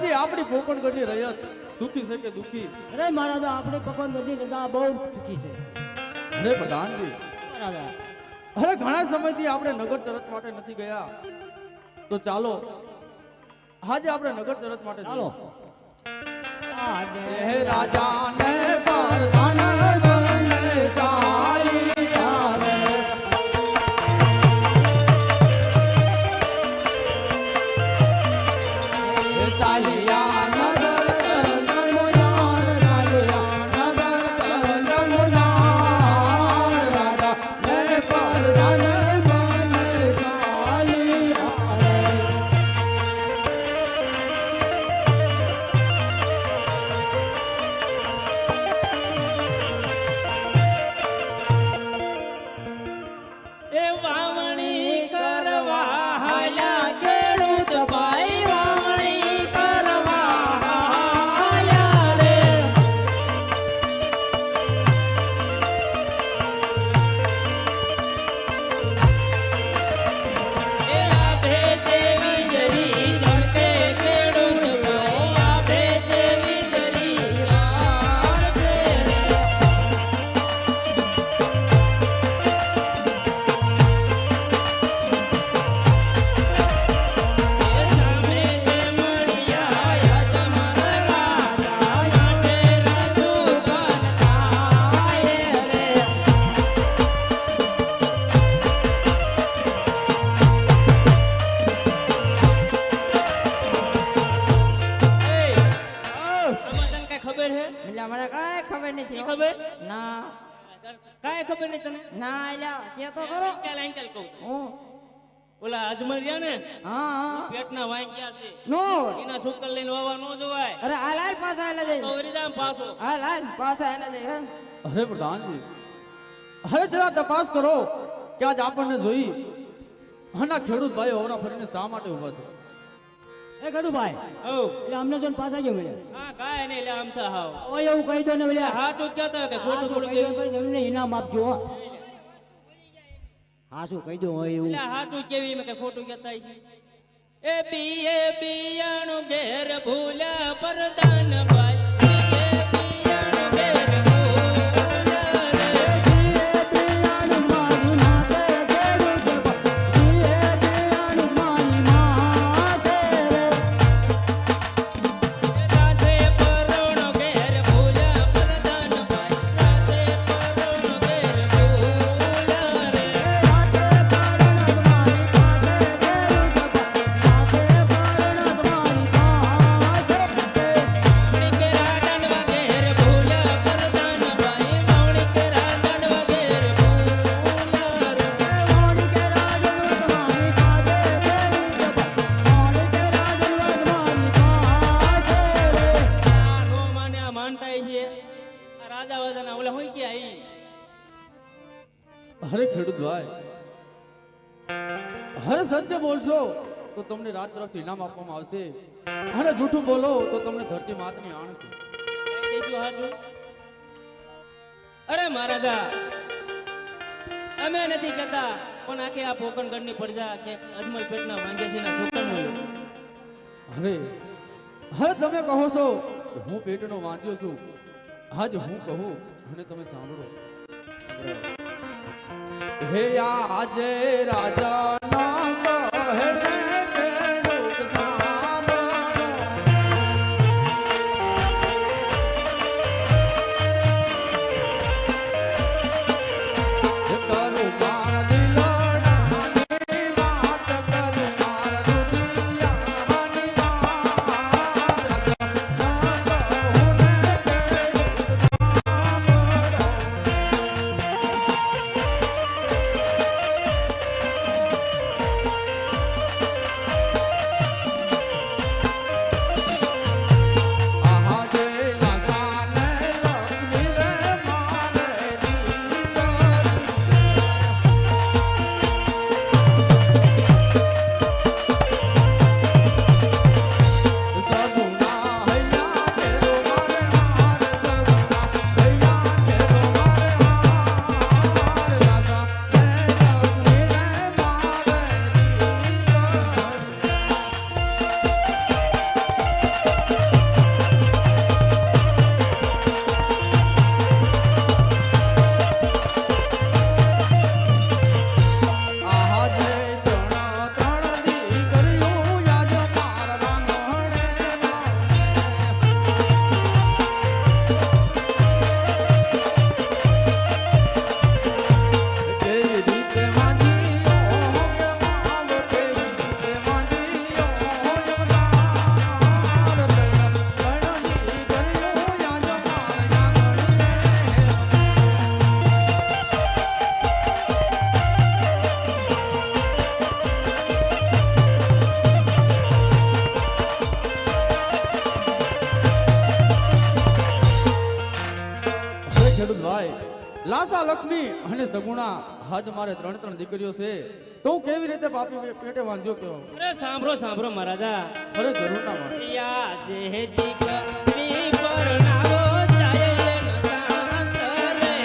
હજી આપણી પોકણગઢની રયત સુખી છે કે દુખી? અરે મહારાજા આપણે પોકણગઢની રજા બહુ સુખી છે. અરે પ્રધાનજી, મહારાજા અરે ઘણા સમયથી આપણે નગર ચરત માટે નથી ગયા, તો ચાલો આજે આપણે નગર ચરત માટે ચાલો. હે રાજાને પરધાન બને ચાલી આવે, હે ચાલિયા નગર ચરણમુલાન, ચાલિયા નગર ચરણમુલાન, રાજાને પરધાન બને ચાલી આવે. એ વાવણી કરવા હાલ્યા ખેડૂત ભાઈ, વાવણી કરવા હાલ્યા રે. એ આભે તેવી જરી ધડકે ખેડૂત ભાઈ, આભે તેવી જરી લાડકે રે. એટલે મને કાંઈ ખબર નથી હો. ખબર ના કાંઈ ખબર નહીં તને? ના એલા કે તો કરો. અંકલ કહું હું ઓલા અજમલ રહ્યા ને હા હા પેટના વાઈ ગયા છે, નો એના છોકર લઈને વાવા ન જોવાય. અરે હાલ હાલ પાછા એને દે. તો વરીદામ પાછો હાલ હાલ પાછા એને દે. હે અરે પ્રધાનજી, હવે જરા તપાસ કરો કે આજ આપણને જોઈ આના ખેડૂત ભાઈ ઓરા ફરીને શા માટે ઊભા છે? એ ગડુભાઈ ઓ એટલે અમને જોઈને પાછા કેમ મળ્યા? હા કાંઈ નહીં, એટલે આમ થા હાવ ઓય એવું કહી દો ને એટલે ભલા. હાથ ઉચક્યા કે ખોટું થોડું કહી દો કેવું? ભાઈ તમને ઇનામ આપજો હો. હા શું કહી દો હોય એવું. એટલે હાથ કેવી મેં કે ખોટું કહેતા છે. એ બીએ બિયાણું ઘેર ભૂલ્યા પરદાન ભાઈ, બીએ બિયાણું ઘેર ભૂલ્યા રે. રાધે પરોણો ઘેર ભૂલ્યા પરદાન ભાઈ, રાધે પરોણો ઘેર ભૂલ્યા રે. માવણી કેરા દંડવા ઘેર ભૂલ્યા પરદાન ભાઈ, માવણી કેરા દંડવા ઘેર ભૂલ્યા રે. આ નો માને આ માનતાય છે. આ રાજા વાજાના ઓલા હોય કે આઈ અરે ખેડૂત ભાઈ, અરે સત્ય બોલશો તો તમને રાત તરફથી ઇનામ આપવામાં આવશે, અને જૂઠું બોલો તો તમને ધરતી માતની આણશે. દેશું હાજુ. અરે મહારાજા, અમે નથી કહેતા, પણ આખી આ પોકણગઢની પ્રજા કે અજમલ પેટના વાંગ્યાસીના છોકરનું અરે હવે તમે કહો છો કે હું પેટનો વાંચ્યો છું, આજ હું કહું અને તમે સાંભળો. હે આજે રાજાના કહે ખેડૂત સાંભળો, કરું મારા દિલડાની વાત, કરું મારા દુનિયાની વાત, રાજાના કહું ને ખેડૂત સાંભળો. લક્ષ્મી અને સગુણા હાજ મારે 3 દીકરીઓ છે તો હું કેવી રીતે પાપી પેટે વાંધ્યો કયો અરે સાંભળો સાંભળો મહારાજા અરે જરૂર ના માન યા જે દીકરી પરણાવો જાય એનો સાથ રે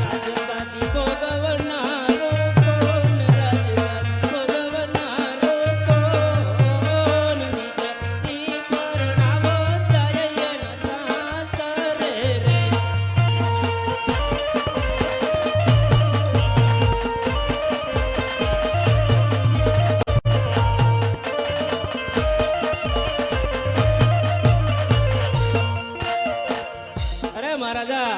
રાજગાદી ભોગવનારો કોણ રાજગાદી ભોગવનારો કોણ દીકરી પરણાવો જાય એનો સાથ રે અરે મહારાજા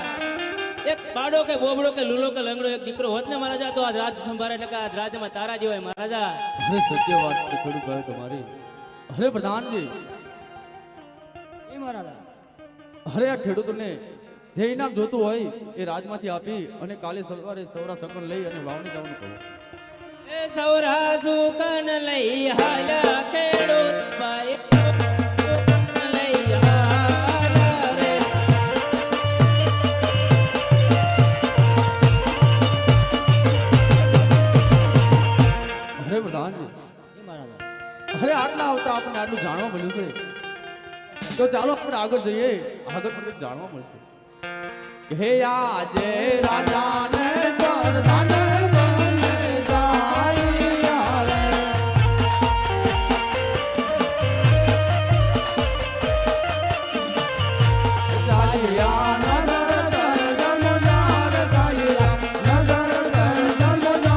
એક પાડો કે બોબડો કે લૂલો કે લંગડો એક દીકરો હોત ને મહારાજા તો આજ રાજ સંભાળે એટલે કે આજ રાજ્યમાં તારા જેવાય મહારાજા અરે સત્ય વાત છે થોડું કહે તમારી અરે પ્રધાનજી એ મહારાજા અરે આ ખેડૂતોને જે ઇનામ જોતું હોય એ રાજમાંથી આપી અને કાલે સવારે સૌરા સકન લઈ અને વાવણી જવાનું કહો એ સૌરા સુકન લઈ હાલ્યા ખેડૂત બાઈ સુકન લઈ હાલ્યા રે અરે પ્રધાનજી એ મહારાજા અરે આટલા આવતા આપણને આટલું જાણવા મળ્યું છે તો ચાલો આપણે આગળ જઈએ આગળ પણ કંઈક જાણવા મળશે હે આજે રાજાને પ્રધાન બને જાય રે. ચાલ્યા નગર કર જમદાર ચાલ્યા નગર કર જમદાર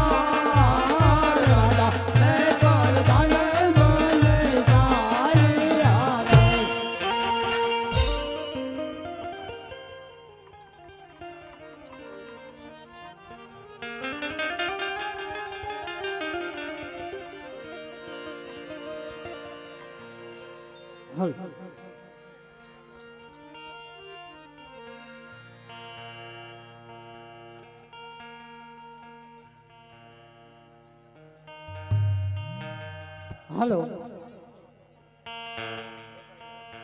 રાજાને પ્રધાન બને જાય રે. હાલ હાલો